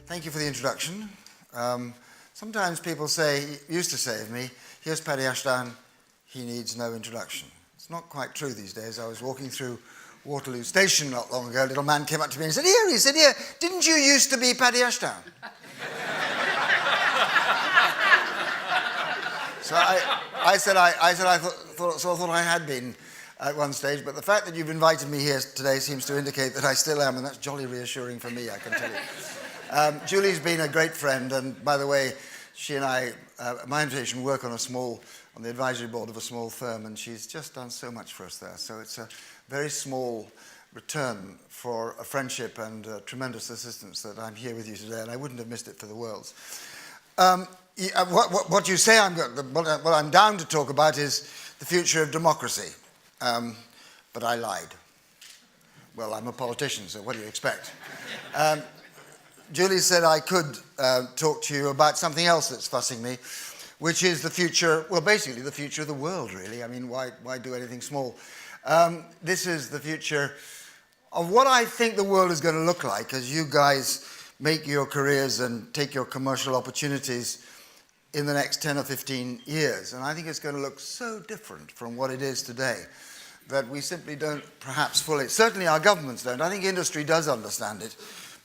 Thank you for the introduction. Sometimes people used to say of me, here's Paddy Ashdown, he needs no introduction. It's not quite true these days. I was walking through Waterloo Station not long ago. A little man came up to me and said, here, didn't you used to be Paddy Ashdown? So I thought I had been at one stage, but the fact that you've invited me here today seems to indicate that I still am, and that's jolly reassuring for me, I can tell you. Julie's been a great friend, and by the way, she and I, at my invitation, work on the advisory board of a small firm, and she's just done so much for us there. So it's a very small return for a friendship and tremendous assistance that I'm here with you today, and I wouldn't have missed it for the worlds. What you say what I'm down to talk about is the future of democracy, but I lied. Well, I'm a politician, so what do you expect? Julie said I could talk to you about something else that's fussing me, which is the future, well, basically the future of the world, really. I mean, why do anything small? This is the future of what I think the world is going to look like as you guys make your careers and take your commercial opportunities in the next 10 or 15 years. And I think it's going to look so different from what it is today that we simply don't perhaps fully, certainly our governments don't. I think industry does understand it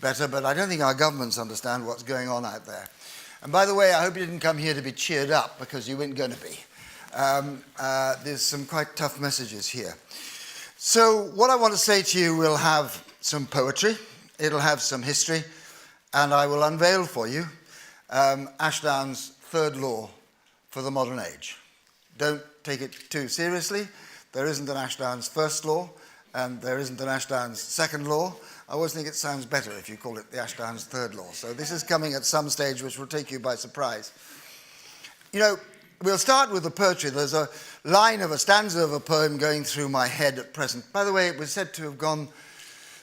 better, but I don't think our governments understand what's going on out there. And by the way, I hope you didn't come here to be cheered up, because you weren't going to be. There's some quite tough messages here. So what I want to say to you will have some poetry, it'll have some history, and I will unveil for you Ashdown's third law for the modern age. Don't take it too seriously. There isn't an Ashdown's first law, and there isn't an Ashdown's second law. I always think it sounds better if you call it the Ashdown's third law. So this is coming at some stage which will take you by surprise. You know, we'll start with the poetry. There's a stanza of a poem going through my head at present. By the way, it was said to have gone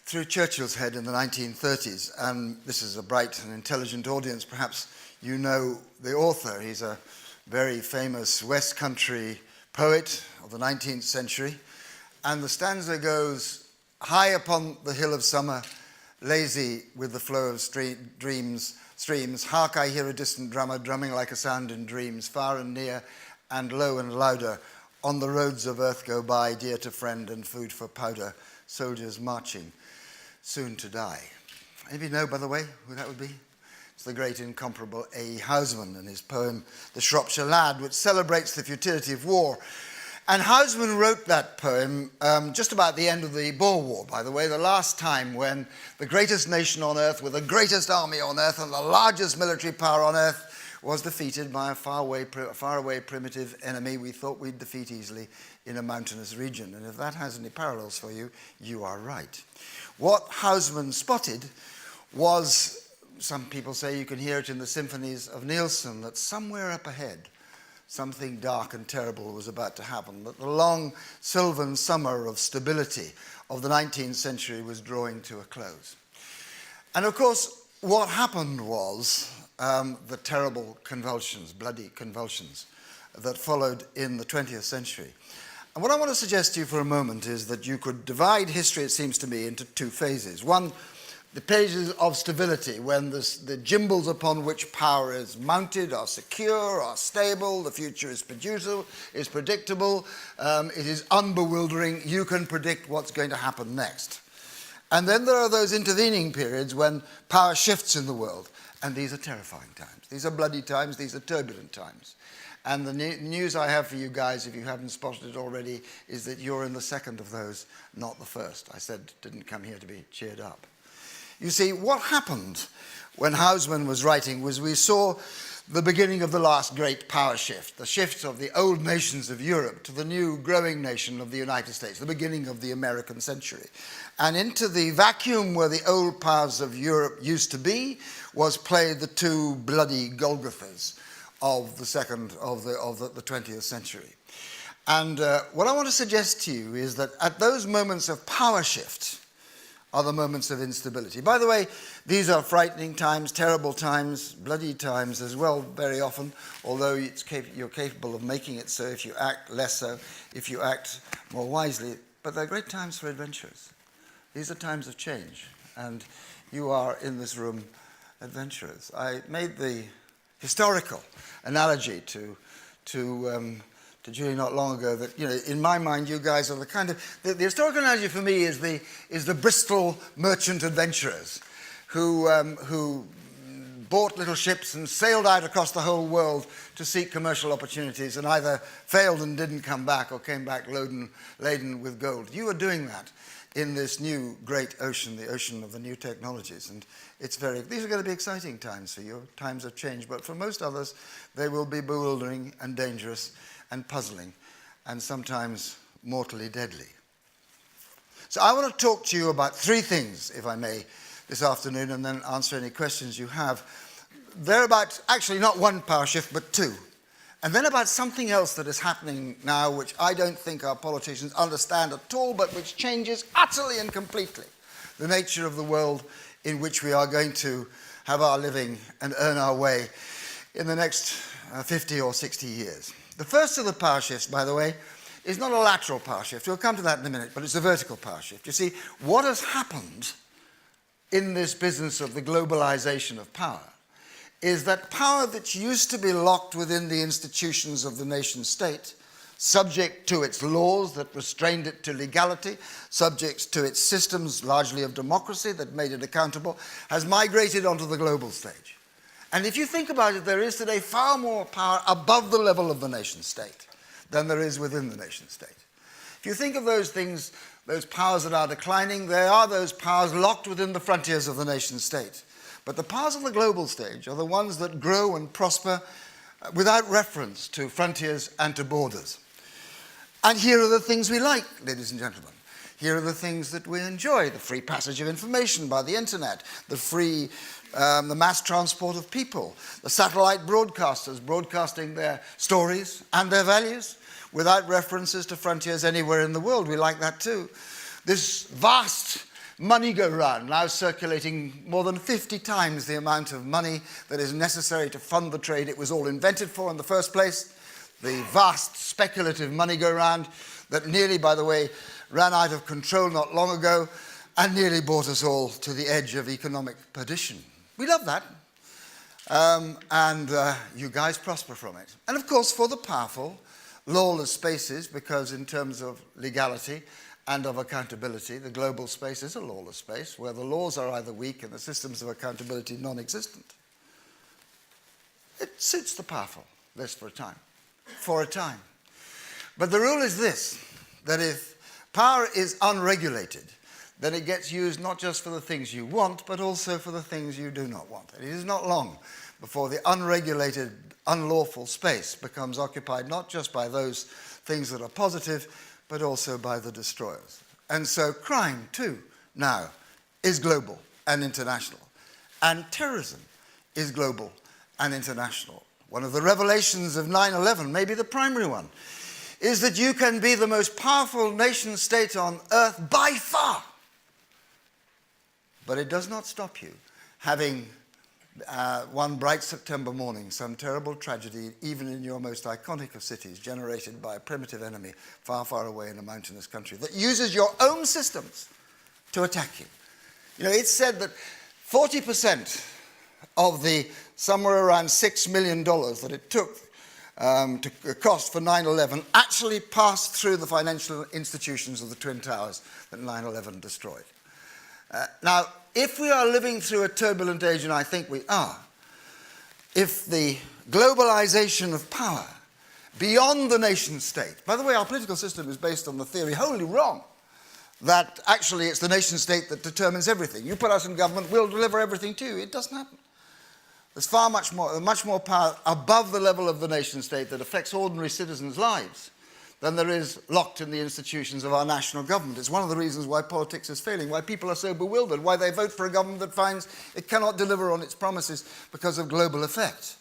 through Churchill's head in the 1930s, and this is a bright and intelligent audience. Perhaps you know the author. He's a very famous West Country poet of the 19th century, and the stanza goes, high upon the hill of summer, lazy with the flow of streams, hark, I hear a distant drummer drumming like a sound in dreams, far and near and low and louder, on the roads of earth go by, dear to friend and food for powder, soldiers marching, soon to die. Anybody know, by the way, who that would be? It's the great incomparable A. Housman and his poem, The Shropshire Lad, which celebrates the futility of war. And Housman wrote that poem just about the end of the Boer War, by the way, the last time when the greatest nation on earth, with the greatest army on earth and the largest military power on earth, was defeated by a faraway primitive enemy we thought we'd defeat easily in a mountainous region. And if that has any parallels for you, you are right. What Housman spotted was, some people say you can hear it in the symphonies of Nielsen, that somewhere up ahead, something dark and terrible was about to happen, that the long sylvan summer of stability of the 19th century was drawing to a close. And of course, what happened was the terrible convulsions, bloody convulsions, that followed in the 20th century. And what I want to suggest to you for a moment is that you could divide history, it seems to me, into two phases. One, the pages of stability, when the gimbals upon which power is mounted are secure, are stable, the future is predictable, it is unbewildering, you can predict what's going to happen next. And then there are those intervening periods when power shifts in the world, and these are terrifying times. These are bloody times, these are turbulent times. And the news I have for you guys, if you haven't spotted it already, is that you're in the second of those, not the first. I said, didn't come here to be cheered up. You see, what happened when Housman was writing was we saw the beginning of the last great power shift, the shift of the old nations of Europe to the new growing nation of the United States, the beginning of the American century. And into the vacuum where the old powers of Europe used to be was played the two bloody Golgothas of the 20th century. And what I want to suggest to you is that at those moments of power shift, are the moments of instability. By the way, these are frightening times, terrible times, bloody times as well, very often, although you're capable of making it so if you act less so, if you act more wisely. But they're great times for adventurers. These are times of change, and you are in this room adventurers. I made the historical analogy to Julie not long ago that, you know, in my mind, you guys are the kind of, the historical analogy for me is the Bristol merchant adventurers who bought little ships and sailed out across the whole world to seek commercial opportunities and either failed and didn't come back or came back laden with gold. You are doing that in this new great ocean, the ocean of the new technologies. And these are going to be exciting times for you, times of change, but for most others, they will be bewildering and dangerous and puzzling and sometimes mortally deadly. So I want to talk to you about three things, if I may, this afternoon, and then answer any questions you have. They're about, actually not one power shift, but two. And then about something else that is happening now, which I don't think our politicians understand at all, but which changes utterly and completely the nature of the world in which we are going to have our living and earn our way in the next 50 or 60 years. The first of the power shifts, by the way, is not a lateral power shift. We'll come to that in a minute, but it's a vertical power shift. You see, what has happened in this business of the globalization of power is that power that used to be locked within the institutions of the nation state, subject to its laws that restrained it to legality, subject to its systems largely of democracy that made it accountable, has migrated onto the global stage. And if you think about it, there is today far more power above the level of the nation state than there is within the nation state. If you think of those things, those powers that are declining, they are those powers locked within the frontiers of the nation state. But the powers of the global stage are the ones that grow and prosper without reference to frontiers and to borders. And here are the things we like, ladies and gentlemen. Here are the things that we enjoy: the free passage of information by the internet, the mass transport of people, the satellite broadcasters broadcasting their stories and their values without references to frontiers anywhere in the world. We like that too. This vast money go round, now circulating more than 50 times the amount of money that is necessary to fund the trade it was all invented for in the first place. The vast speculative money go round that nearly, by the way, ran out of control not long ago and nearly brought us all to the edge of economic perdition. We love that. And you guys prosper from it. And of course, for the powerful, lawless spaces, because in terms of legality and of accountability, the global space is a lawless space where the laws are either weak and the systems of accountability non-existent. It suits the powerful, this for a time. For a time. But the rule is this, that if power is unregulated, then it gets used not just for the things you want, but also for the things you do not want. And it is not long before the unregulated, unlawful space becomes occupied not just by those things that are positive, but also by the destroyers. And so crime, too, now is global and international. And terrorism is global and international. One of the revelations of 9/11, maybe the primary one, is that you can be the most powerful nation state on earth by far. But it does not stop you having one bright September morning, some terrible tragedy, even in your most iconic of cities, generated by a primitive enemy far, far away in a mountainous country that uses your own systems to attack you. You know, it's said that 40% of the somewhere around $6 million that it took to cost for 9/11 actually passed through the financial institutions of the Twin Towers that 9/11 destroyed. Now, if we are living through a turbulent age, and I think we are, if the globalization of power beyond the nation state, by the way, our political system is based on the theory, wholly wrong, that actually it's the nation state that determines everything. You put us in government, we'll deliver everything to you. It doesn't happen. There's much more power above the level of the nation state that affects ordinary citizens' lives than there is locked in the institutions of our national government. It's one of the reasons why politics is failing, why people are so bewildered, why they vote for a government that finds it cannot deliver on its promises because of global effect.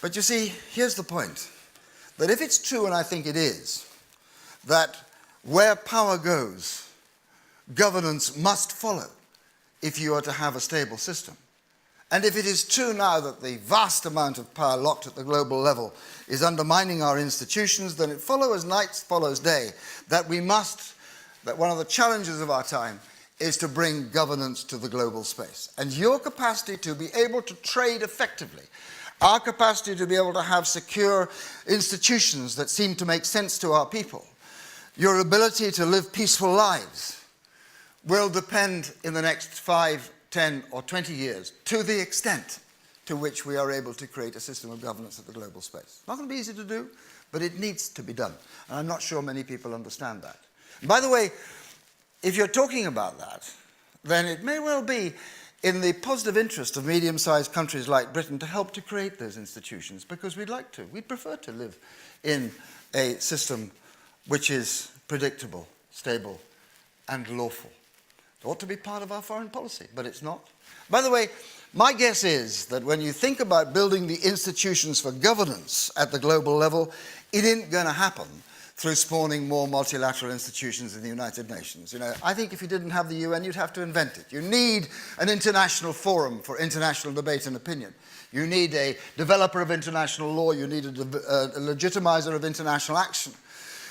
But you see, here's the point, that if it's true, and I think it is, that where power goes, governance must follow if you are to have a stable system. And if it is true now that the vast amount of power locked at the global level is undermining our institutions, then it follows night follows day that one of the challenges of our time is to bring governance to the global space. And your capacity to be able to trade effectively, our capacity to be able to have secure institutions that seem to make sense to our people, your ability to live peaceful lives will depend in the next 5, 10, or 20 years to the extent to which we are able to create a system of governance at the global space. Not going to be easy to do, but it needs to be done. And I'm not sure many people understand that. And by the way, if you're talking about that, then it may well be in the positive interest of medium-sized countries like Britain to help to create those institutions, because we'd like to. We'd prefer to live in a system which is predictable, stable, and lawful. It ought to be part of our foreign policy, but it's not. By the way, my guess is that when you think about building the institutions for governance at the global level, it isn't going to happen through spawning more multilateral institutions in the United Nations. You know, I think if you didn't have the UN, you'd have to invent it. You need an international forum for international debate and opinion. You need a developer of international law. You need a legitimizer of international action.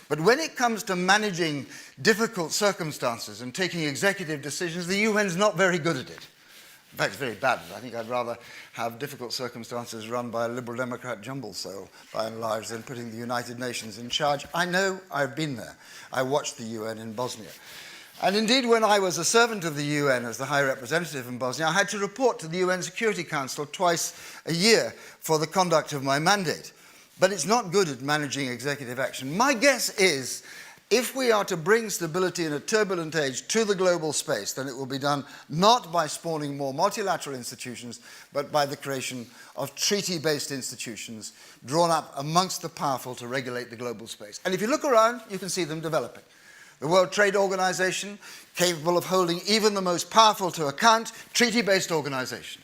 But when it comes to managing difficult circumstances and taking executive decisions, the UN's not very good at it. In fact, it's very bad. I think I'd rather have difficult circumstances run by a Liberal Democrat jumble sale, by and large, than putting the United Nations in charge. I know, I've been there. I watched the UN in Bosnia. And indeed, when I was a servant of the UN as the High Representative in Bosnia, I had to report to the UN Security Council twice a year for the conduct of my mandate. But it's not good at managing executive action. My guess is, if we are to bring stability in a turbulent age to the global space, then it will be done not by spawning more multilateral institutions, but by the creation of treaty-based institutions drawn up amongst the powerful to regulate the global space. And if you look around, you can see them developing. The World Trade Organization, capable of holding even the most powerful to account, treaty-based organization.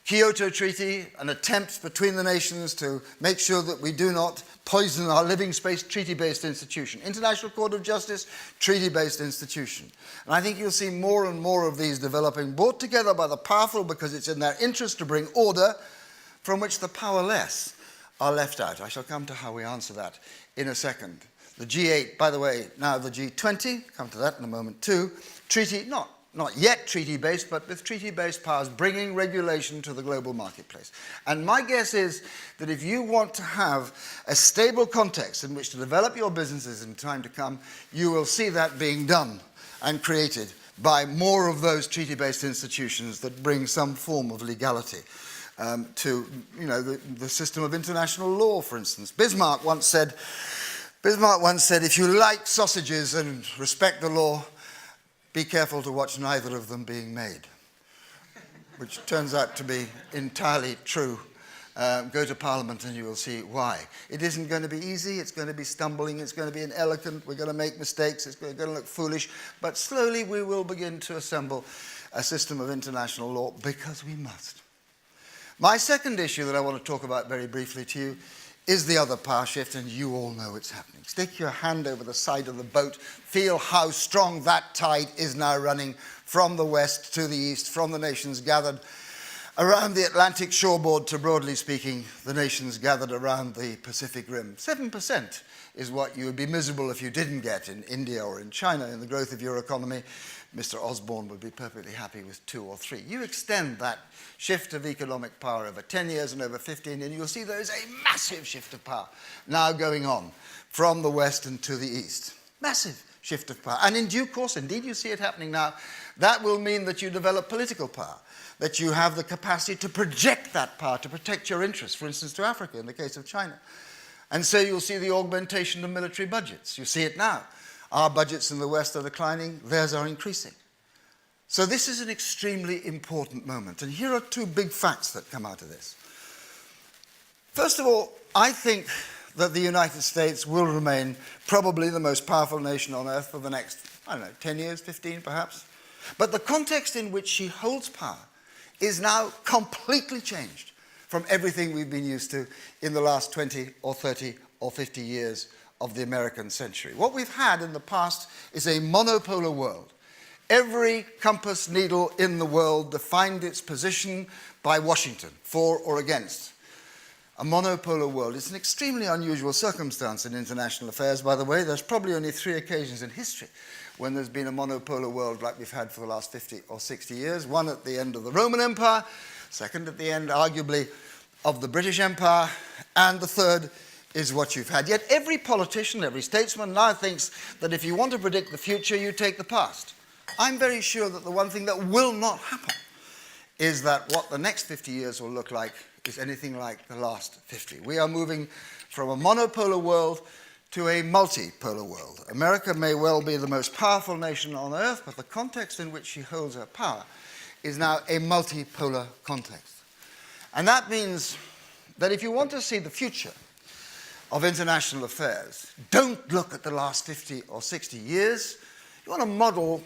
Kyoto Treaty, an attempt between the nations to make sure that we do not poison our living space, treaty-based institution. International Court of Justice, treaty-based institution. And I think you'll see more and more of these developing, brought together by the powerful because it's in their interest to bring order from which the powerless are left out. I shall come to how we answer that in a second. The G8, by the way, now the G20, come to that in a moment too. Treaty, not yet treaty-based, but with treaty-based powers bringing regulation to the global marketplace. And my guess is that if you want to have a stable context in which to develop your businesses in time to come, you will see that being done and created by more of those treaty-based institutions that bring some form of legality to, you know, the system of international law, for instance. Bismarck once said, if you like sausages and respect the law, be careful to watch neither of them being made, which turns out to be entirely true. Go to Parliament and you will see why. It isn't going to be easy, it's going to be stumbling, it's going to be inelegant, we're going to make mistakes, it's going to look foolish, but slowly we will begin to assemble a system of international law because we must. My second issue that I want to talk about very briefly to you is the other power shift, and you all know it's happening. Stick your hand over the side of the boat, feel how strong that tide is now running from the west to the east, from the nations gathered around the Atlantic shoreboard to, broadly speaking, the nations gathered around the Pacific Rim. 7% is what you would be miserable if you didn't get in India or in China in the growth of your economy. Mr. Osborne would be perfectly happy with 2 or 3. You extend that shift of economic power over 10 years and over 15, and you'll see there is a massive shift of power now going on from the west and to the east. Massive shift of power. And in due course, indeed you see it happening now, that will mean that you develop political power, that you have the capacity to project that power, to protect your interests, for instance, to Africa in the case of China. And so you'll see the augmentation of military budgets. You see it now. Our budgets in the West are declining, theirs are increasing. So this is an extremely important moment. And here are 2 big facts that come out of this. First of all, I think that the United States will remain probably the most powerful nation on earth for the next, 10 years, 15 perhaps. But the context in which she holds power is now completely changed from everything we've been used to in the last 20 or 30 or 50 years of the American century. What we've had in the past is a monopolar world. Every compass needle in the world defined its position by Washington, for or against. A monopolar world. It's an extremely unusual circumstance in international affairs, by the way. There's probably only 3 occasions in history when there's been a monopolar world like we've had for the last 50 or 60 years. One at the end of the Roman Empire, second at the end, arguably, of the British Empire, and the third is what you've had. Yet every politician, every statesman now thinks that if you want to predict the future, you take the past. I'm very sure that the one thing that will not happen is that what the next 50 years will look like is anything like the last 50. We are moving from a monopolar world to a multipolar world. America may well be the most powerful nation on earth, but the context in which she holds her power is now a multipolar context. And that means that if you want to see the future of international affairs, don't look at the last 50 or 60 years. You want to model,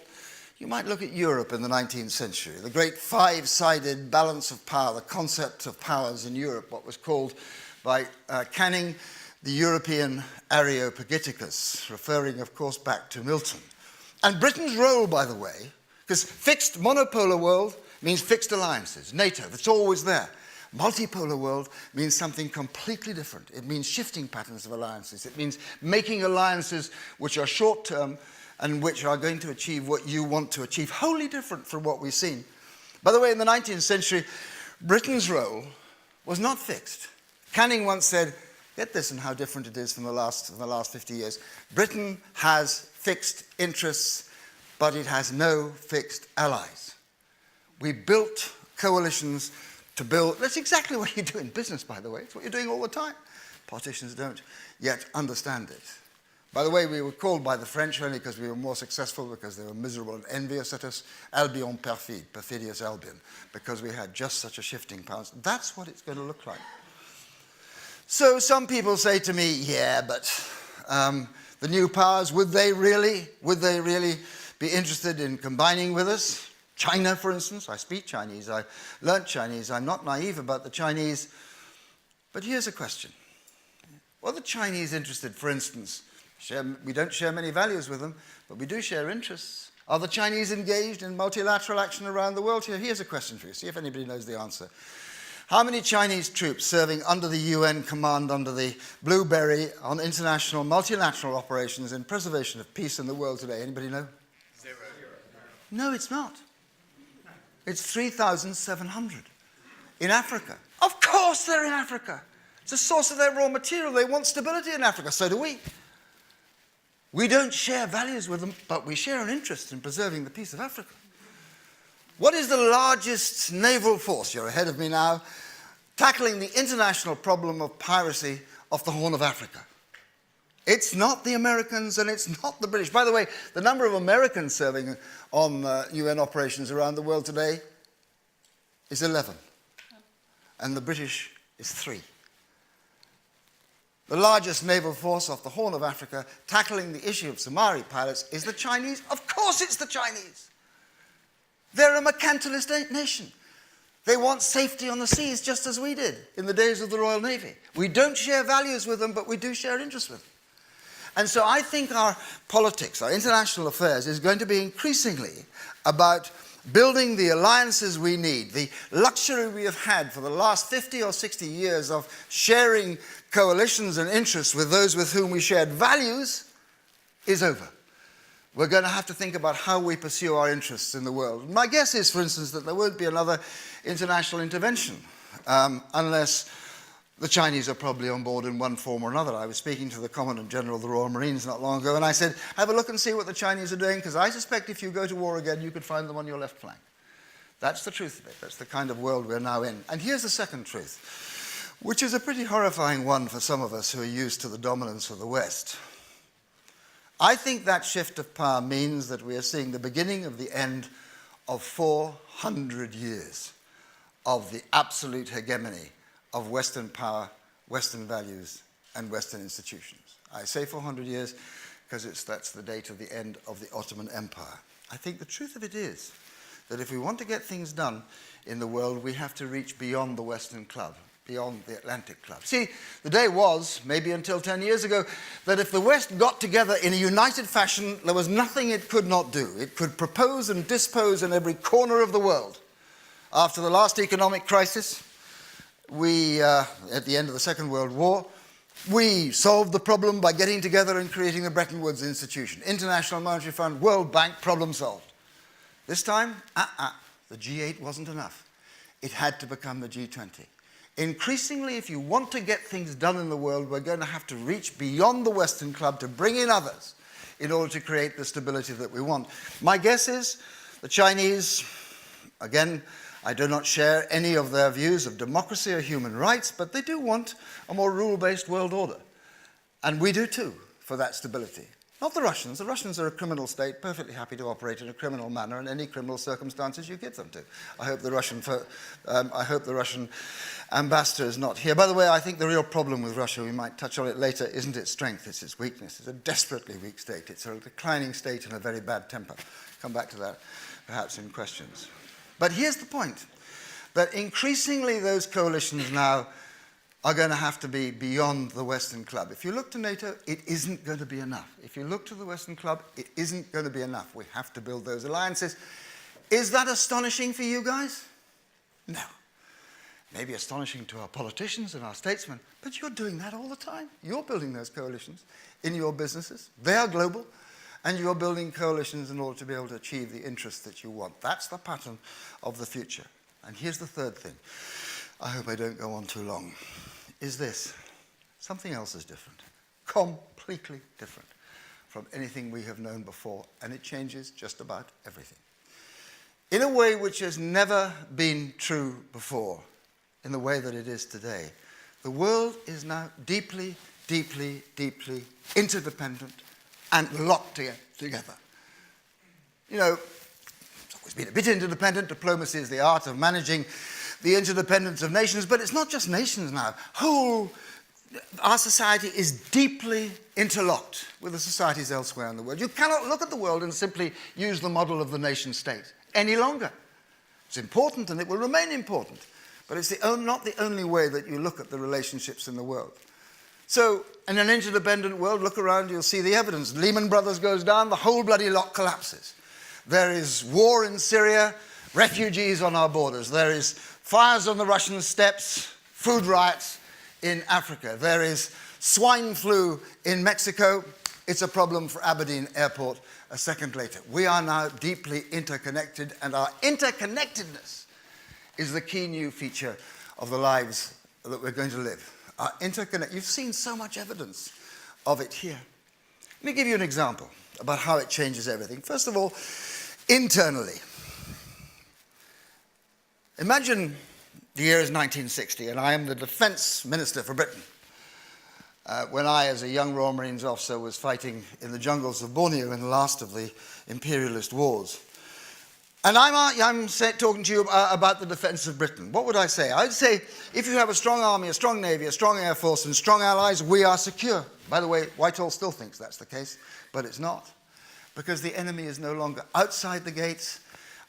you might look at Europe in the 19th century, the great five-sided balance of power, the concept of powers in Europe, what was called by Canning the European Areopagiticus, referring, of course, back to Milton. And Britain's role, by the way, because fixed monopolar world means fixed alliances, NATO, that's always there. Multipolar world means something completely different. It means shifting patterns of alliances. It means making alliances which are short-term and which are going to achieve what you want to achieve, wholly different from what we've seen. By the way, in the 19th century, Britain's role was not fixed. Canning once said, get this and how different it is from the last 50 years. Britain has fixed interests, but it has no fixed allies. We built coalitions to build. That's exactly what you do in business, by the way. It's what you're doing all the time. Politicians don't yet understand it. By the way, we were called by the French only because we were more successful, because they were miserable and envious at us, Albion perfide, perfidious Albion, because we had just such a shifting power. That's what it's going to look like. So some people say to me, yeah, but the new powers, would they really be interested in combining with us? China, for instance. I speak Chinese. I learnt Chinese. I'm not naive about the Chinese. But here's a question. Are the Chinese interested, for instance? We don't share many values with them, but we do share interests. Are the Chinese engaged in multilateral action around the world? Here's a question for you. See if anybody knows the answer. How many Chinese troops serving under the UN command, under the Blueberry, on international multilateral operations in preservation of peace in the world today? Anybody know? 0. No, it's not. It's 3,700 in Africa. Of course they're in Africa. It's a source of their raw material. They want stability in Africa. So do we. We don't share values with them, but we share an interest in preserving the peace of Africa. What is the largest naval force, you're ahead of me now, tackling the international problem of piracy off the Horn of Africa? It's not the Americans and it's not the British. By the way, the number of Americans serving on UN operations around the world today is 11. And the British is 3. The largest naval force off the Horn of Africa tackling the issue of Somali pilots is the Chinese. Of course it's the Chinese. They're a mercantilist nation. They want safety on the seas just as we did in the days of the Royal Navy. We don't share values with them, but we do share interests with them. And so I think our politics, our international affairs, is going to be increasingly about building the alliances we need. The luxury we have had for the last 50 or 60 years of sharing coalitions and interests with those with whom we shared values is over. We're going to have to think about how we pursue our interests in the world. My guess is, for instance, that there won't be another international intervention unless the Chinese are probably on board in one form or another. I was speaking to the Commandant General of the Royal Marines not long ago, and I said, have a look and see what the Chinese are doing, because I suspect if you go to war again, you could find them on your left flank. That's the truth of it. That's the kind of world we're now in. And here's the second truth, which is a pretty horrifying one for some of us who are used to the dominance of the West. I think that shift of power means that we are seeing the beginning of the end of 400 years of the absolute hegemony of Western power, Western values, and Western institutions. I say 400 years because that's the date of the end of the Ottoman Empire. I think the truth of it is that if we want to get things done in the world, we have to reach beyond the Western club, beyond the Atlantic club. See, the day was, maybe until 10 years ago, that if the West got together in a united fashion, there was nothing it could not do. It could propose and dispose in every corner of the world. After the last economic crisis, we, at the end of the Second World War, We solved the problem by getting together and creating the Bretton Woods Institution. International Monetary Fund, World Bank, problem solved. This time, the G8 wasn't enough. It had to become the G20. Increasingly, if you want to get things done in the world, we're going to have to reach beyond the Western Club to bring in others in order to create the stability that we want. My guess is the Chinese, again, I do not share any of their views of democracy or human rights, but they do want a more rule-based world order. And we do too, for that stability. Not the Russians. The Russians are a criminal state, perfectly happy to operate in a criminal manner in any criminal circumstances you give them to. I hope the Russian ambassador is not here. By the way, I think the real problem with Russia, we might touch on it later, isn't its strength, it's its weakness. It's a desperately weak state. It's a declining state and a very bad temper. Come back to that, perhaps, in questions. But here's the point, that increasingly those coalitions now are going to have to be beyond the Western Club. If you look to NATO, it isn't going to be enough. If you look to the Western Club, it isn't going to be enough. We have to build those alliances. Is that astonishing for you guys? No. Maybe astonishing to our politicians and our statesmen, but you're doing that all the time. You're building those coalitions in your businesses. They are global. And you're building coalitions in order to be able to achieve the interests that you want. That's the pattern of the future. And here's the third thing. I hope I don't go on too long. Is this. Something else is different. Completely different from anything we have known before. And it changes just about everything. In a way which has never been true before, in the way that it is today. The world is now deeply, deeply, deeply interdependent and locked together. You know, it's always been a bit interdependent. Diplomacy is the art of managing the interdependence of nations, but it's not just nations now. Our society is deeply interlocked with the societies elsewhere in the world. You cannot look at the world and simply use the model of the nation state any longer. It's important and it will remain important, but it's not the only way that you look at the relationships in the world. So, in an interdependent world, look around, you'll see the evidence. Lehman Brothers goes down, the whole bloody lot collapses. There is war in Syria, refugees on our borders. There is fires on the Russian steppes, food riots in Africa. There is swine flu in Mexico. It's a problem for Aberdeen Airport a second later. We are now deeply interconnected, and our interconnectedness is the key new feature of the lives that we're going to live. You've seen so much evidence of it here. Let me give you an example about how it changes everything. First of all, internally. Imagine the year is 1960 and I am the defense minister for Britain. When I, as a young Royal Marines officer, was fighting in the jungles of Borneo in the last of the imperialist wars. And I'm talking to you about the defense of Britain. What would I say? I'd say, if you have a strong army, a strong navy, a strong air force, and strong allies, we are secure. By the way, Whitehall still thinks that's the case, but it's not. Because the enemy is no longer outside the gates.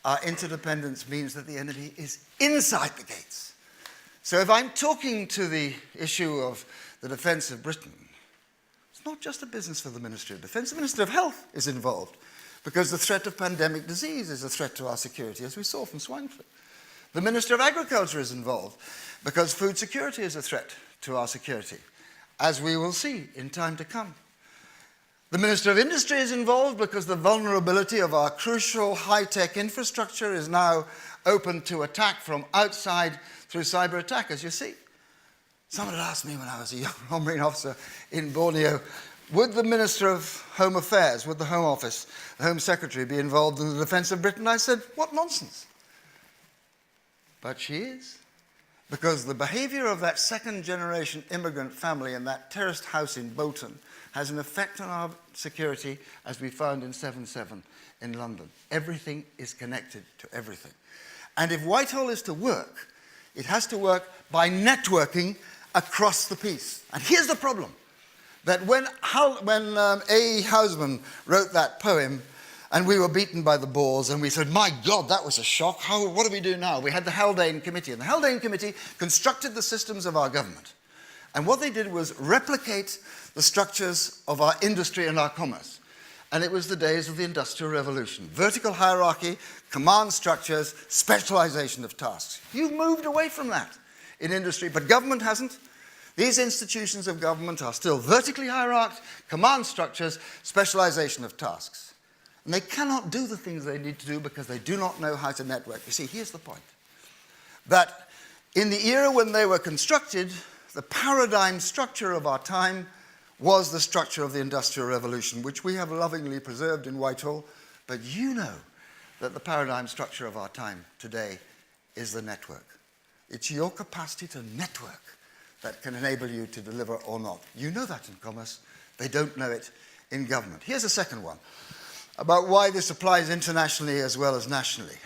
Our interdependence means that the enemy is inside the gates. So if I'm talking to the issue of the defense of Britain, it's not just a business for the Ministry of Defense. The Minister of Health is involved, because the threat of pandemic disease is a threat to our security, as we saw from swine flu. The Minister of Agriculture is involved, because food security is a threat to our security, as we will see in time to come. The Minister of Industry is involved, because the vulnerability of our crucial high-tech infrastructure is now open to attack from outside through cyber attack, as you see. Someone had asked me when I was a young Royal Marine officer in Borneo, would the Minister of Home Affairs, would the Home Office, the Home Secretary be involved in the defense of Britain? I said, what nonsense. But she is. Because the behavior of that second-generation immigrant family in that terraced house in Bolton has an effect on our security, as we found in 7/7 in London. Everything is connected to everything. And if Whitehall is to work, it has to work by networking across the piece. And here's the problem. That when A. Housman wrote that poem, and we were beaten by the Boers, and we said, my God, that was a shock. What do we do now? We had the Haldane Committee, and the Haldane Committee constructed the systems of our government. And what they did was replicate the structures of our industry and our commerce. And it was the days of the Industrial Revolution. Vertical hierarchy, command structures, specialization of tasks. You've moved away from that in industry, but government hasn't. These institutions of government are still vertically hierarched, command structures, specialization of tasks. And they cannot do the things they need to do because they do not know how to network. You see, here's the point. That in the era when they were constructed, the paradigm structure of our time was the structure of the Industrial Revolution, which we have lovingly preserved in Whitehall. But you know that the paradigm structure of our time today is the network. It's your capacity to network that can enable you to deliver or not. You know that in commerce. They don't know it in government. Here's a second one about why this applies internationally as well as nationally.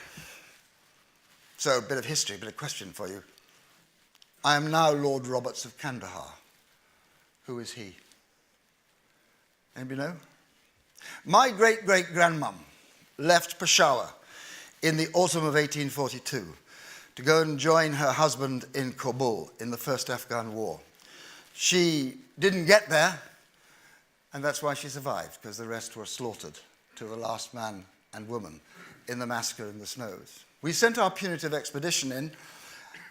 So a bit of history, a bit of question for you. I am now Lord Roberts of Kandahar. Who is he? Anybody know? My great-great-grandmum left Peshawar in the autumn of 1842 to go and join her husband in Kabul in the First Afghan War. She didn't get there, and that's why she survived, because the rest were slaughtered to the last man and woman in the massacre in the snows. We sent our punitive expedition in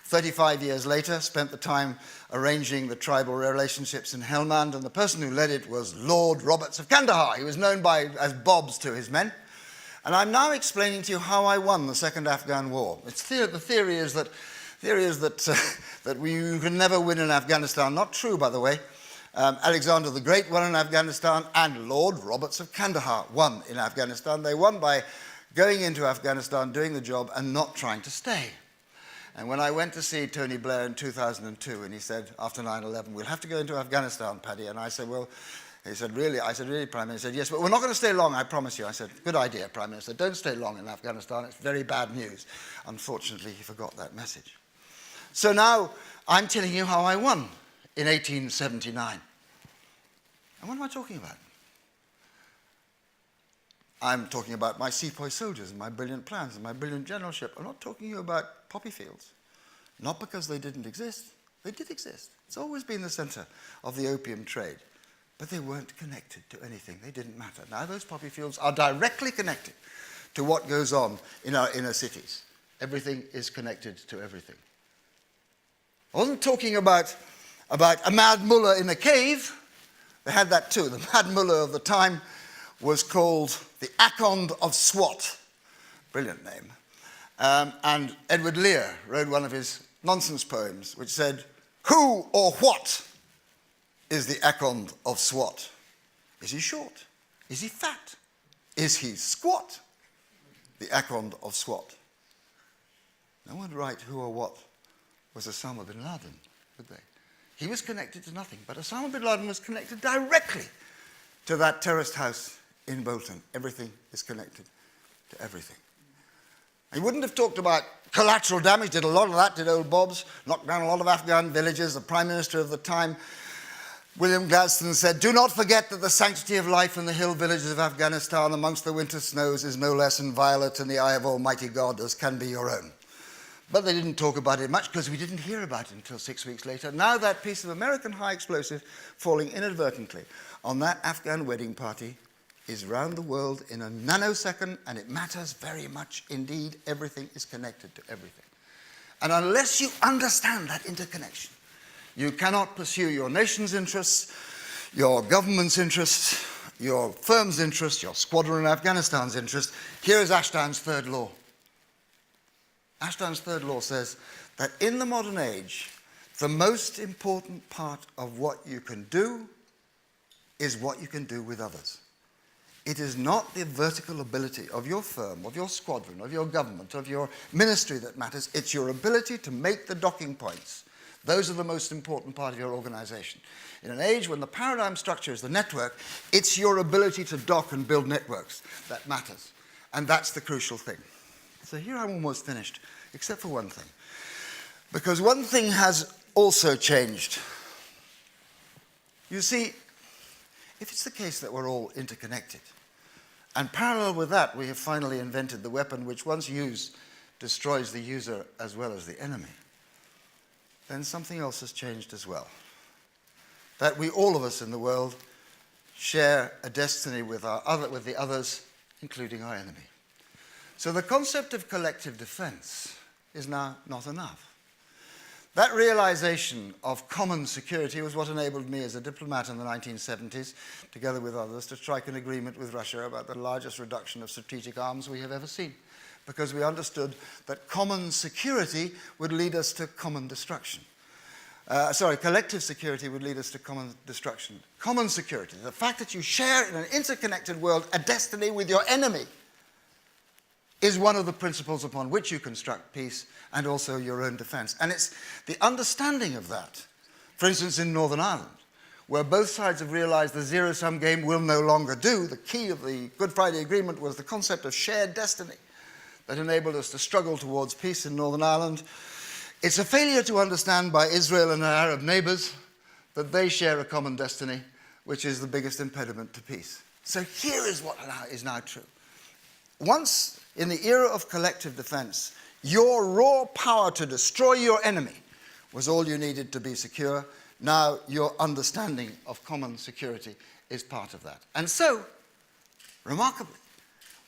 35 years later, spent the time arranging the tribal relationships in Helmand, and the person who led it was Lord Roberts of Kandahar. He was known as Bobs to his men. And I'm now explaining to you how I won the Second Afghan War. The theory is that you can never win in Afghanistan. Not true, by the way. Alexander the Great won in Afghanistan, and Lord Roberts of Kandahar won in Afghanistan. They won by going into Afghanistan, doing the job, and not trying to stay. And when I went to see Tony Blair in 2002, and he said, after 9/11, we'll have to go into Afghanistan, Paddy. And I said, well, he said, really? I said, really, Prime Minister? He said, yes, but we're not going to stay long, I promise you. I said, good idea, Prime Minister. Don't stay long in Afghanistan. It's very bad news. Unfortunately, he forgot that message. So now I'm telling you how I won in 1879. And what am I talking about? I'm talking about my sepoy soldiers and my brilliant plans and my brilliant generalship. I'm not talking to you about poppy fields. Not because they didn't exist. They did exist. It's always been the center of the opium trade. But they weren't connected to anything. They didn't matter. Now those poppy fields are directly connected to what goes on in our inner cities. Everything is connected to everything. I wasn't talking about a mad mullah in a cave. They had that too. The mad mullah of the time was called the Akond of Swat. Brilliant name. And Edward Lear wrote one of his nonsense poems which said, who or what is the Akond of Swat? Is he short? Is he fat? Is he squat? The Akond of Swat. No one would write who or what was Osama bin Laden, would they? He was connected to nothing, but Osama bin Laden was connected directly to that terraced house in Bolton. Everything is connected to everything. He wouldn't have talked about collateral damage, did a lot of that, did old Bobs, knocked down a lot of Afghan villages. The Prime Minister of the time, William Gladstone, said, do not forget that the sanctity of life in the hill villages of Afghanistan amongst the winter snows is no less inviolate in the eye of Almighty God as can be your own. But they didn't talk about it much because we didn't hear about it until 6 weeks later. Now that piece of American high explosive falling inadvertently on that Afghan wedding party is round the world in a nanosecond, and it matters very much indeed. Everything is connected to everything. And unless you understand that interconnection, you cannot pursue your nation's interests, your government's interests, your firm's interests, your squadron in Afghanistan's interest. Here is Ashdown's third law. Ashdown's third law says that in the modern age, the most important part of what you can do is what you can do with others. It is not the vertical ability of your firm, of your squadron, of your government, of your ministry that matters. It's your ability to make the docking points. Those are the most important part of your organization. In an age when the paradigm structure is the network, it's your ability to dock and build networks that matters. And that's the crucial thing. So here I'm almost finished, except for one thing. Because one thing has also changed. You see, if it's the case that we're all interconnected, and parallel with that, we have finally invented the weapon which, once used, destroys the user as well as the enemy, then something else has changed as well. That we, all of us in the world, share a destiny with the others, including our enemy. So the concept of collective defense is now not enough. That realization of common security was what enabled me as a diplomat in the 1970s, together with others, to strike an agreement with Russia about the largest reduction of strategic arms we have ever seen, because we understood that common security would lead us to common destruction. Collective security would lead us to common destruction. Common security, the fact that you share in an interconnected world a destiny with your enemy, is one of the principles upon which you construct peace and also your own defense. And it's the understanding of that, for instance, in Northern Ireland, where both sides have realized the zero-sum game will no longer do. The key of the Good Friday Agreement was the concept of shared destiny that enabled us to struggle towards peace in Northern Ireland. It's a failure to understand by Israel and our Arab neighbors that they share a common destiny, which is the biggest impediment to peace. So here is what is now true. Once in the era of collective defense, your raw power to destroy your enemy was all you needed to be secure. Now your understanding of common security is part of that. And so, remarkably,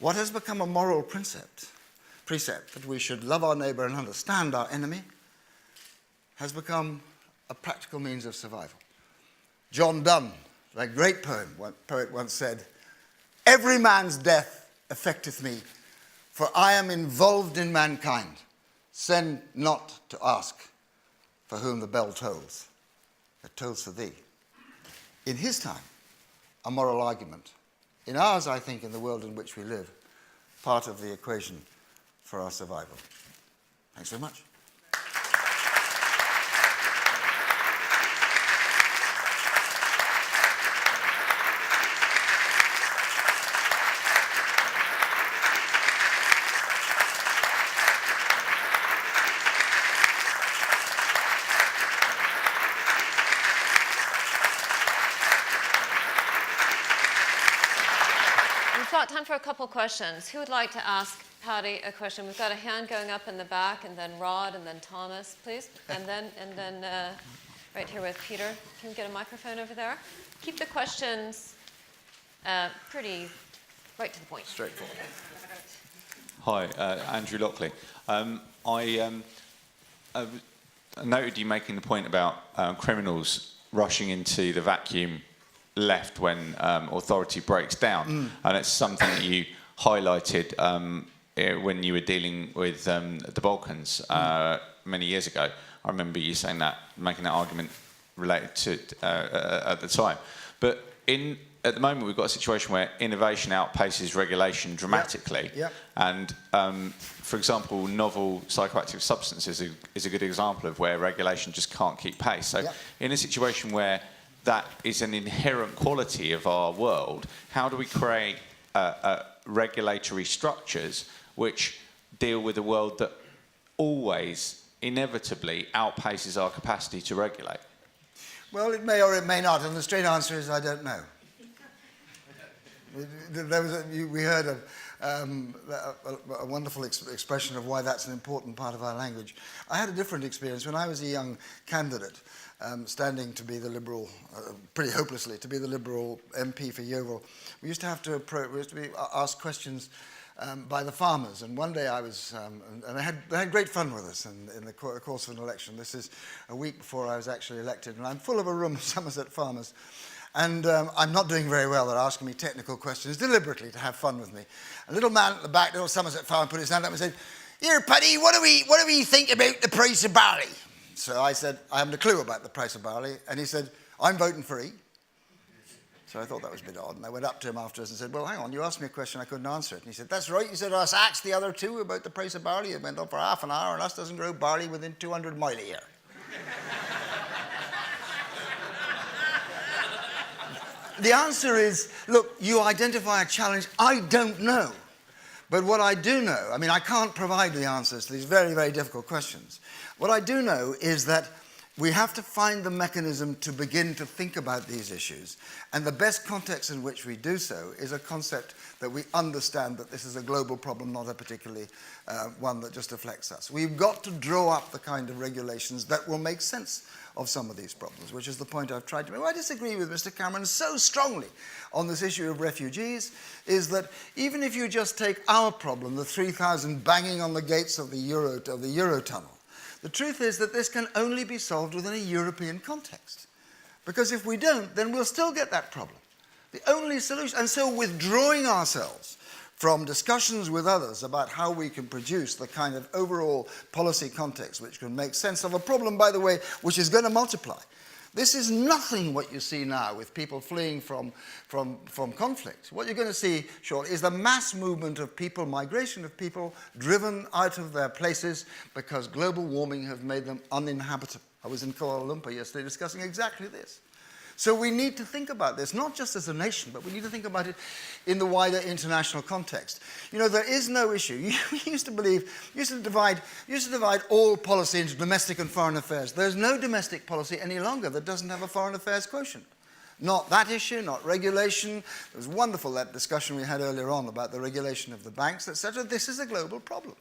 what has become a moral precept that we should love our neighbor and understand our enemy has become a practical means of survival. John Donne, that great poet, once said, "Every man's death affecteth me, for I am involved in mankind. Send not to ask for whom the bell tolls. It tolls for thee." In his time, a moral argument. In ours, I think, in the world in which we live, part of the equation for our survival. Thanks very much. We've got time for a couple questions. Who would like to ask Paddy a question? We've got a hand going up in the back, and then Rod, and then Thomas, please. And then right here with Peter. Can we get a microphone over there? Keep the questions pretty right to the point. Straightforward. Hi, Andrew Lockley. I noted you making the point about criminals rushing into the vacuum left when authority breaks down, and it's something that you highlighted when you were dealing with the Balkans many years ago. I remember you saying that, making that argument related to it at the time. But at the moment, we've got a situation where innovation outpaces regulation dramatically. Yep. And, for example, novel psychoactive substances is a good example of where regulation just can't keep pace. So in a situation where that is an inherent quality of our world, how do we create regulatory structures which deal with a world that always, inevitably, outpaces our capacity to regulate? Well, it may or it may not, and the straight answer is I don't know. We heard a wonderful expression of why that's an important part of our language. I had a different experience when I was a young candidate, standing to be the Liberal, pretty hopelessly, to be the Liberal MP for Yeovil. We used to have to be asked questions by the farmers, and one day I was, and they had great fun with us in the course of an election. This is a week before I was actually elected, and I'm full of a room of Somerset farmers. And I'm not doing very well. They're asking me technical questions deliberately to have fun with me. A little man at the back, little Somerset farmer, put his hand up and said, "Here, Paddy, what do we think about the price of barley?" So I said, "I haven't a clue about the price of barley." And he said, "I'm voting for E." So I thought that was a bit odd. And I went up to him afterwards and said, "Well, hang on, you asked me a question, I couldn't answer it." And he said, "That's right. You said I asked the other two about the price of barley. It went on for half an hour, and us doesn't grow barley within 200 miles a year." The answer is, look, you identify a challenge. I don't know. But what I do know, I mean, I can't provide the answers to these very, very difficult questions. What I do know is that we have to find the mechanism to begin to think about these issues. And the best context in which we do so is a concept that we understand that this is a global problem, not a particularly one that just affects us. We've got to draw up the kind of regulations that will make sense of some of these problems, which is the point I've tried to make. I disagree with Mr. Cameron so strongly on this issue of refugees, is that even if you just take our problem, the 3,000 banging on the gates of the Eurotunnel, The truth is that this can only be solved within a European context. Because if we don't, then we'll still get that problem. The only solution, and so withdrawing ourselves from discussions with others about how we can produce the kind of overall policy context which can make sense of a problem, by the way, which is going to multiply. This is nothing what you see now with people fleeing from conflict. What you're going to see, Sean, is the mass movement of people, migration of people driven out of their places because global warming has made them uninhabitable. I was in Kuala Lumpur yesterday discussing exactly this. So we need to think about this, not just as a nation, but we need to think about it in the wider international context. You know, there is no issue. We used to divide all policy into domestic and foreign affairs. There's no domestic policy any longer that doesn't have a foreign affairs quotient. Not that issue, not regulation. It was wonderful, that discussion we had earlier on about the regulation of the banks, etc. This is a global problem.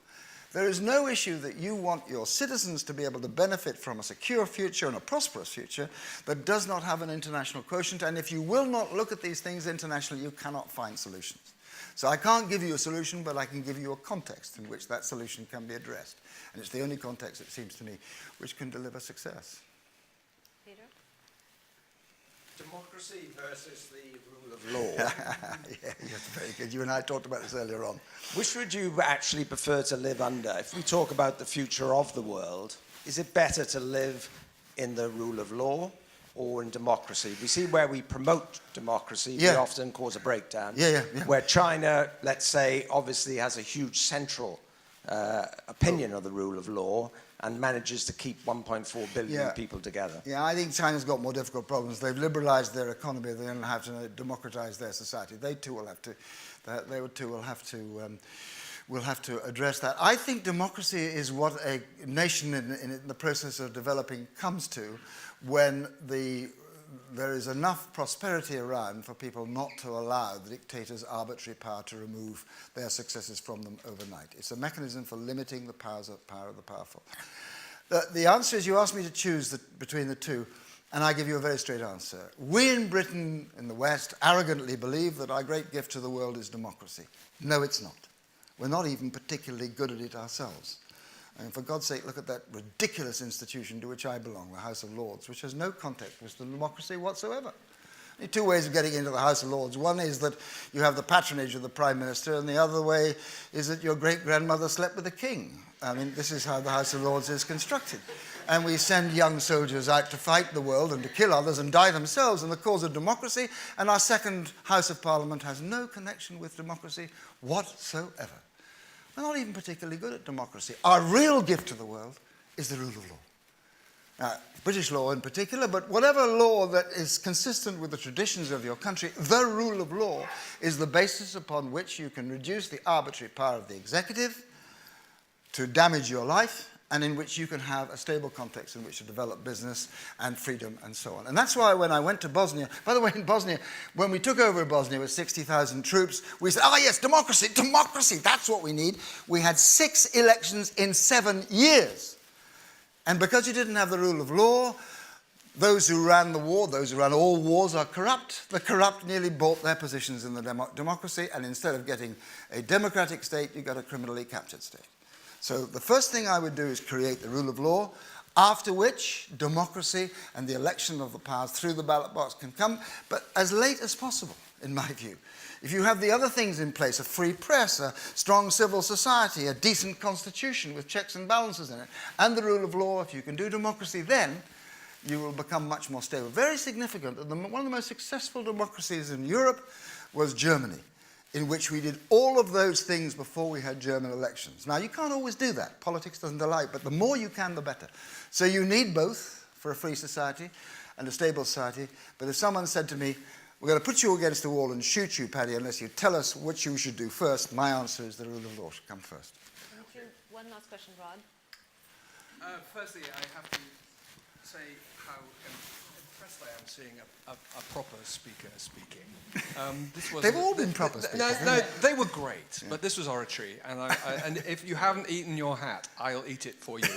There is no issue that you want your citizens to be able to benefit from a secure future and a prosperous future that does not have an international quotient. And if you will not look at these things internationally, you cannot find solutions. So I can't give you a solution, but I can give you a context in which that solution can be addressed. And it's the only context, it seems to me, which can deliver success. Peter? Democracy versus the rule of law. Yeah, that's very good. You and I talked about this earlier on. Which would you actually prefer to live under? If we talk about the future of the world, is it better to live in the rule of law or in democracy? We see where we promote democracy, we often cause a breakdown. Where China, let's say, obviously has a huge central opinion of the rule of law and manages to keep 1.4 billion people together. Yeah, I think China's got more difficult problems. They've liberalized their economy. They don't have to democratize their society. They too will have to. Will have to address that. I think democracy is what a nation in the process of developing comes to when there is enough prosperity around for people not to allow the dictator's arbitrary power to remove their successes from them overnight. It's a mechanism for limiting the power of the powerful. The answer is, you asked me to choose between the two, and I give you a very straight answer. We in Britain, in the West, arrogantly believe that our great gift to the world is democracy. No, it's not. We're not even particularly good at it ourselves. And for God's sake, look at that ridiculous institution to which I belong, the House of Lords, which has no contact with democracy whatsoever. There are two ways of getting into the House of Lords. One is that you have the patronage of the Prime Minister, and the other way is that your great-grandmother slept with the king. I mean, this is how the House of Lords is constructed. And we send young soldiers out to fight the world and to kill others and die themselves in the cause of democracy, and our second House of Parliament has no connection with democracy whatsoever. We're not even particularly good at democracy. Our real gift to the world is the rule of law. Now, British law in particular, but whatever law that is consistent with the traditions of your country, the rule of law is the basis upon which you can reduce the arbitrary power of the executive to damage your life, and in which you can have a stable context in which to develop business and freedom and so on. And that's why when I went to Bosnia, by the way, in Bosnia, when we took over Bosnia with 60,000 troops, we said, oh yes, democracy, democracy, that's what we need. We had 6 elections in 7 years. And because you didn't have the rule of law, those who ran the war, those who ran all wars are corrupt. The corrupt nearly bought their positions in the democracy, and instead of getting a democratic state, you got a criminally captured state. So the first thing I would do is create the rule of law, after which democracy and the election of the powers through the ballot box can come, but as late as possible, in my view. If you have the other things in place, a free press, a strong civil society, a decent constitution with checks and balances in it, and the rule of law, if you can do democracy, then you will become much more stable. Very significant that one of the most successful democracies in Europe was Germany, in which we did all of those things before we had German elections. Now, you can't always do that. Politics doesn't allow it, but the more you can, the better. So you need both for a free society and a stable society. But if someone said to me, we're going to put you against the wall and shoot you, Paddy, unless you tell us what you should do first, my answer is the rule of law should come first. Thank you. One last question, Rod. Firstly, I have to say how impressed I am seeing a proper speaker speaking. This was They've all been proper speakers. No, they were great, but this was oratory. And if you haven't eaten your hat, I'll eat it for you.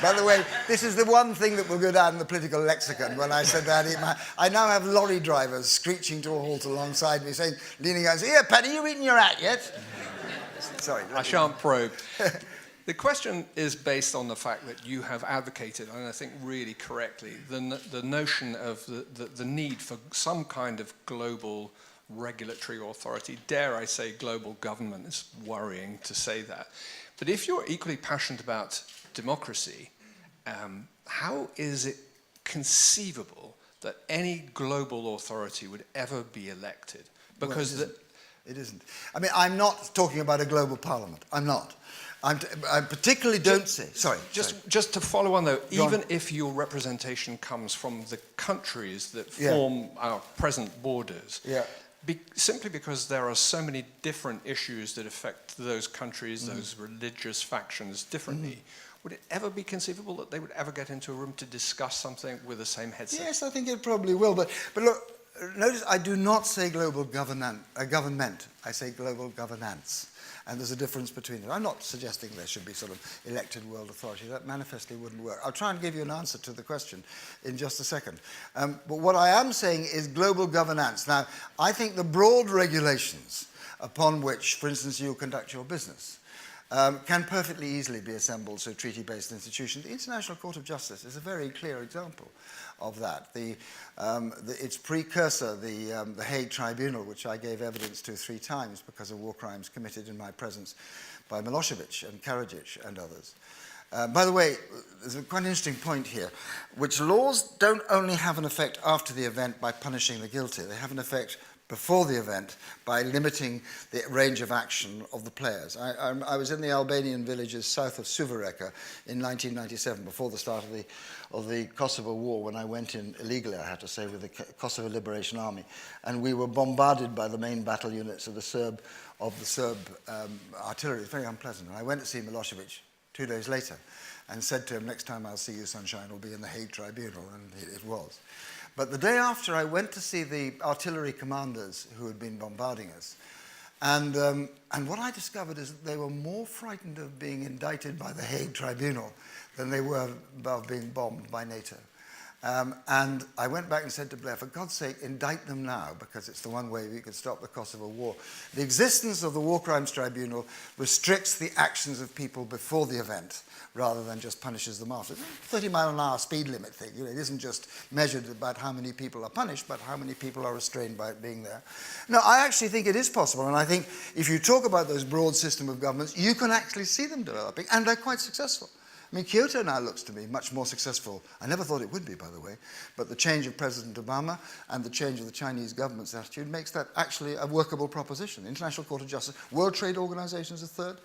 By the way, this is the one thing that will go down in the political lexicon. When I said that, I now have lorry drivers screeching to a halt alongside me, saying, leaning out, saying, "Here, Paddy, you eaten your hat yet?" Sorry. I shan't probe. The question is based on the fact that you have advocated, and I think really correctly, the notion of the need for some kind of global regulatory authority. Dare I say global government? It's worrying to say that. But if you're equally passionate about democracy, how is it conceivable that any global authority would ever be elected? Because it isn't. I mean, I'm not talking about a global parliament. I'm not. I particularly don't say. Sorry. Just to follow on though, even if your representation comes from the countries that form our present borders, simply because there are so many different issues that affect those countries, those religious factions differently, would it ever be conceivable that they would ever get into a room to discuss something with the same headset? Yes, I think it probably will. But look, notice I do not say global government. I say global governance. And there's a difference between them. I'm not suggesting there should be sort of elected world authority. That manifestly wouldn't work. I'll try and give you an answer to the question in just a second. But what I am saying is global governance. Now, I think the broad regulations upon which, for instance, you conduct your business can perfectly easily be assembled to a treaty-based institution. The International Court of Justice is a very clear example of that. Its precursor, the Hague Tribunal, which I gave evidence to 3 times because of war crimes committed in my presence by Milosevic and Karadzic and others. By the way, there's a quite interesting point here, which laws don't only have an effect after the event by punishing the guilty, they have an effect before the event by limiting the range of action of the players. I was in the Albanian villages south of Suvareka in 1997, before the start of the Kosovo War, when I went in illegally, I have to say, with the Kosovo Liberation Army, and we were bombarded by the main battle units of the Serb artillery. It was very unpleasant. And I went to see Milosevic 2 days later and said to him, next time I'll see you, sunshine, will be in the Hague Tribunal, and it was. But the day after, I went to see the artillery commanders who had been bombarding us. And what I discovered is that they were more frightened of being indicted by the Hague Tribunal than they were of being bombed by NATO. And I went back and said to Blair, for God's sake, indict them now, because it's the one way we could stop the Kosovo War. The existence of the War Crimes Tribunal restricts the actions of people before the event, rather than just punishes them after. 30-mile-an-hour speed limit thing. You know, it isn't just measured about how many people are punished, but how many people are restrained by it being there. No, I actually think it is possible, and I think if you talk about those broad system of governments, you can actually see them developing, and they're quite successful. I mean, Kyoto now looks to me much more successful. I never thought it would be, by the way, but the change of President Obama and the change of the Chinese government's attitude makes that actually a workable proposition. International Court of Justice, World Trade Organization is a third.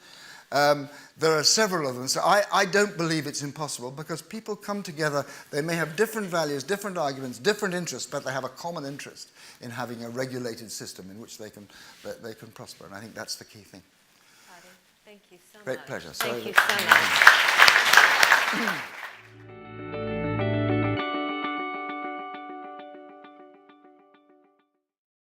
There are several of them, so I don't believe it's impossible, because people come together, they may have different values, different arguments, different interests, but they have a common interest in having a regulated system in which they can prosper, and I think that's the key thing. Paddy, thank you so much. Great pleasure. Thank you so much.